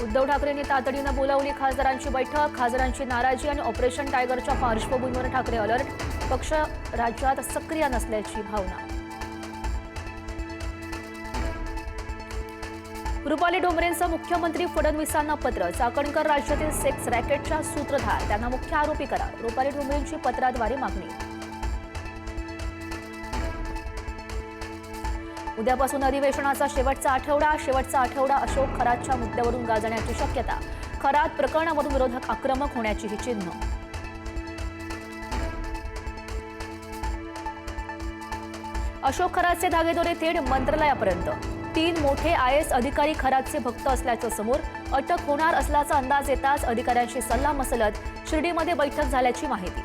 उद्धव ठाकरेंनी तातडीनं बोलावली खासदारांची बैठक. खासदारांची नाराजी आणि ऑपरेशन टायगरच्या पार्श्वभूमीवर ठाकरे अलर्ट. पक्ष राज्यात सक्रिय नसल्याची भावना. रुपाली ढोंबरेंचं मुख्यमंत्री फडणवीसांना पत्र. चाकणकर राज्यातील सेक्स रॅकेटच्या सूत्रधार, त्यांना मुख्य आरोपी करा. रुपाली ढोंबरेंची पत्राद्वारे मागणी. उद्यापासून अधिवेशनाचा शेवटचा आठवडा अशोक खरातच्या मुद्द्यावरून गाजण्याची शक्यता. खरात प्रकरणावरून विरोधक आक्रमक होण्याचीही चिन्ह. अशोक खरातचे धागेदोरे थेट मंत्रालयापर्यंत. 3 मोठे IAS अधिकारी खरातचे भक्त असल्याचं समोर. अटक होणार असल्याचा अंदाज येताच अधिकाऱ्यांशी सल्लामसलत. शिर्डीमध्ये बैठक झाल्याची माहिती.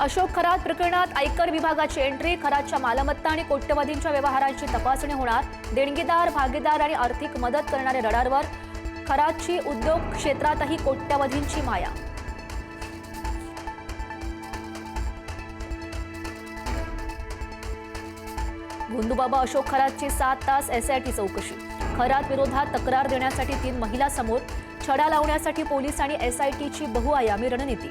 अशोक खरात प्रकरणात आयकर विभागाची एंट्री. खरातच्या मालमत्ता आणि कोट्यवधींच्या व्यवहारांची तपासणी होणार. देणगीदार, भागीदार आणि आर्थिक मदत करणारे रडारवर. खरातची उद्योग क्षेत्रातही कोट्यवधींची माया. भोंदूबाबा अशोक खरातची 7 तास SIT चौकशी. खरात विरोधात तक्रार देण्यासाठी 3 महिला समोर. छडा लावण्यासाठी पोलीस आणि SITची बहुआयामी रणनीती.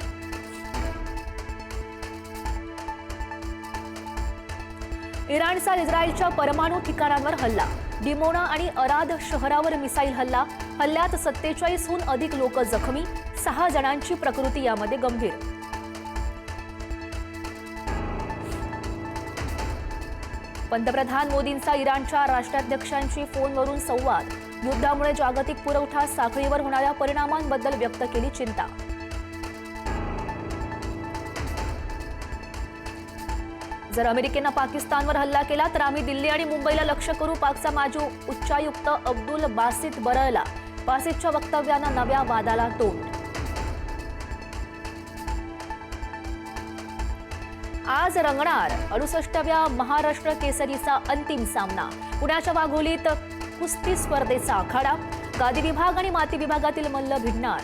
इराणचा इस्रायलच्या परमाणु ठिकाणांवर हल्ला. डिमोना आणि अराद शहरावर मिसाईल हल्ला. हल्ल्यात 47हून अधिक लोक जखमी. 6 जणांची प्रकृती यामध्ये गंभीर. पंतप्रधान मोदींचा इराणच्या राष्ट्राध्यक्षांशी फोनवरून संवाद. युद्धामुळे जागतिक पुरवठा साखळीवर होणाऱ्या परिणामांबद्दल व्यक्त केली चिंता. जर अमेरिकेनं पाकिस्तानवर हल्ला केला तर आम्ही दिल्ली आणि मुंबईला लक्ष्य करू. पाकचा माजी उच्चायुक्त अब्दुल बासित बरळला. बासितच्या वक्तव्यानं नव्या वादाला तोंड. आज रंगणार 68व्या महाराष्ट्र केसरीचा अंतिम सामना. पुण्याच्या वाघोलीत कुस्ती स्पर्धेचा आखाडा. गादी विभाग आणि माती विभागातील मल्ल भिडणार.